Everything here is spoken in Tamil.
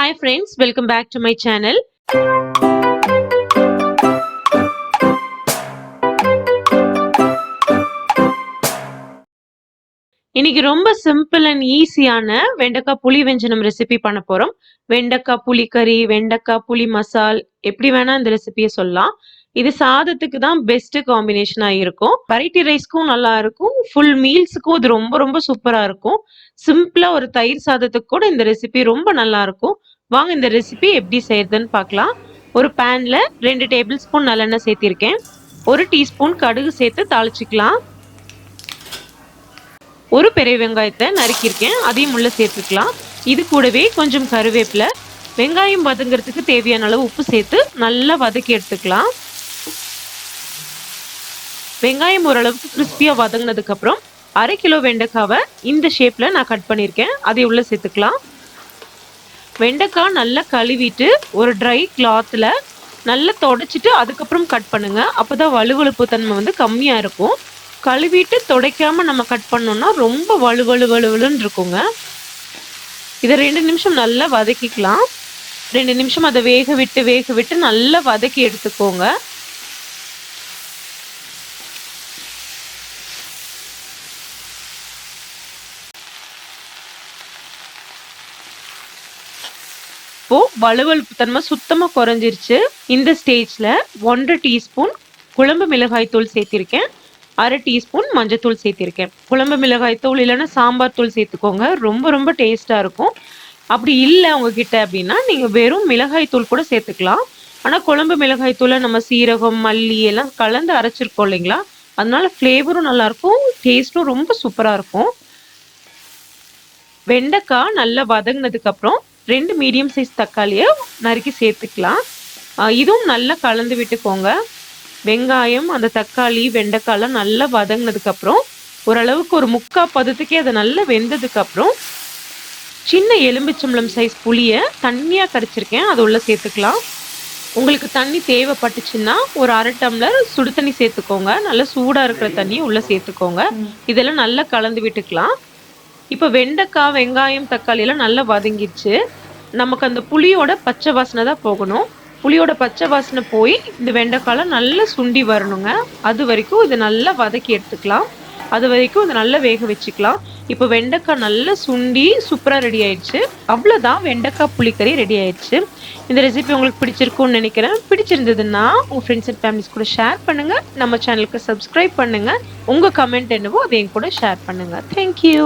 Hi friends, welcome back to my channel. இன்னைக்கு ரொம்ப சிம்பிள் அண்ட் ஈஸியான வெண்டைக்காய் புளி வெஞ்சனம் ரெசிபி பண்ண போறோம். வெண்டைக்காய் புளி கறி, வெண்டைக்காய் புளி மசால் எப்படி வேணா இந்த ரெசிபியை சொல்லலாம். இது சாதத்துக்கு தான் பெஸ்ட் காம்பினேஷனா இருக்கும். வெரைட்டி ரைஸ்க்கும் நல்லா இருக்கும், ஃபுல் மீல்ஸுக்கும் இது ரொம்ப ரொம்ப சூப்பரா இருக்கும். சிம்பிளா ஒரு தயிர் சாதத்துக்கு கூட இந்த ரெசிபி ரொம்ப நல்லா இருக்கும். வாங்க இந்த ரெசிபி எப்படி செய்யறதுன்னு பார்க்கலாம். ஒரு பேன்ல 2 டேபிள் ஸ்பூன் நல்லெண்ணெய் சேர்த்திருக்கேன். 1 டீஸ்பூன் கடுகு சேர்த்து தாளிச்சுக்கலாம். ஒரு பெரிய வெங்காயத்தை நறுக்கியிருக்கேன், அதையும் உள்ள சேர்த்துக்கலாம். இது கூடவே கொஞ்சம் கருவேப்பிலை, வெங்காயம் வதங்கிறதுக்கு தேவையான அளவு உப்பு சேர்த்து நல்லா வதக்கி எடுத்துக்கலாம். வெங்காயம் ஓரளவுக்கு கிறிஸ்பியா வதங்கினதுக்கு அப்புறம் 1/2 கிலோ வெண்டைக்காவை இந்த ஷேப்ல நான் கட் பண்ணியிருக்கேன், அதை உள்ள சேர்த்துக்கலாம். வெண்டைக்காய் நல்லா கழுவிட்டு ஒரு ட்ரை கிளாத்ல நல்லா தொடச்சிட்டு அதுக்கப்புறம் கட் பண்ணுங்க. அப்போதான் வலுவழுப்பு தன்மை வந்து கம்மியா இருக்கும். கழுவிட்டு துடைக்காம நம்ம கட் பண்ணோம்னா ரொம்ப வலுவலுன்னு இருக்குங்க. இதை 2 நிமிஷம் நல்லா வதக்கிக்கலாம். 2 நிமிஷம் அதை வேக விட்டு நல்லா வதக்கி எடுத்துக்கோங்க. இப்போ வலுவழுப்பு தன்மை சுத்தமா குறைஞ்சிருச்சு. இந்த ஸ்டேஜ்ல 1/2 டீஸ்பூன் குழம்பு மிளகாய் தூள் சேர்த்திருக்கேன், 1/2 டீஸ்பூன் மஞ்சத்தூள் சேர்த்திருக்கேன். குழம்பு மிளகாய் தூள் இல்லைன்னா சாம்பார் தூள் சேர்த்துக்கோங்க, ரொம்ப ரொம்ப டேஸ்டா இருக்கும். அப்படி இல்லை உங்ககிட்ட அப்படின்னா நீங்க வெறும் மிளகாய் தூள் கூட சேர்த்துக்கலாம். ஆனா குழம்பு மிளகாய் தூளை நம்ம சீரகம் மல்லி எல்லாம் கலந்து அரைச்சிருக்கோம் இல்லைங்களா, அதனால ஃப்ளேவரும் நல்லா இருக்கும், டேஸ்டும் ரொம்ப சூப்பரா இருக்கும். வெண்டைக்காய் நல்லா வதங்கினதுக்கு அப்புறம் 2 மீடியம் சைஸ் தக்காளியை நறுக்கி சேர்த்துக்கலாம். இதுவும் நல்லா கலந்து விட்டுக்கோங்க. வெங்காயம் அந்த தக்காளி வெண்டைக்காய்லாம் நல்லா வதங்கினதுக்கு அப்புறம் ஓரளவுக்கு ஒரு 3/4 பதத்துக்கே அதை நல்லா வெந்ததுக்கு அப்புறம் சின்ன எலும்பிச்சம்பழம் சைஸ் புளியை தண்ணியா கரைச்சிருக்கேன், அது உள்ள சேர்த்துக்கலாம். உங்களுக்கு தண்ணி தேவைப்பட்டுச்சுன்னா ஒரு 1/2 டம்ளர் சுடு தண்ணி சேர்த்துக்கோங்க. நல்லா சூடா இருக்கிற தண்ணியை உள்ள சேர்த்துக்கோங்க. இதெல்லாம் நல்லா கலந்து விட்டுக்கலாம். இப்போ வெண்டைக்காய் வெங்காயம் தக்காளி எல்லாம் நல்லா வதங்கிடுச்சு. நமக்கு அந்த புளியோட பச்சை வாசனை தான் போகணும். புளியோட பச்சை வாசனை போய் இந்த வெண்டைக்காய் நல்லா சுண்டி வரணுங்க. அது வரைக்கும் இதை நல்லா வதக்கி எடுத்துக்கலாம். அது வரைக்கும் இதை நல்லா வேக வச்சுக்கலாம். இப்போ வெண்டைக்காய் நல்லா சுண்டி சூப்பராக ரெடி ஆயிடுச்சு. அவ்வளோதான், வெண்டைக்காய் புளிக்கறி ரெடி ஆயிடுச்சு. இந்த ரெசிபி உங்களுக்கு பிடிச்சிருக்கும்னு நினைக்கிறேன். பிடிச்சிருந்ததுன்னா உங்கள் ஃப்ரெண்ட்ஸ் அண்ட் ஃபேமிலிஸ் கூட ஷேர் பண்ணுங்க. நம்ம சேனலுக்கு சப்ஸ்கிரைப் பண்ணுங்க. உங்கள் கமெண்ட் என்னவோ அதையும் கூட ஷேர் பண்ணுங்க. தேங்க்யூ.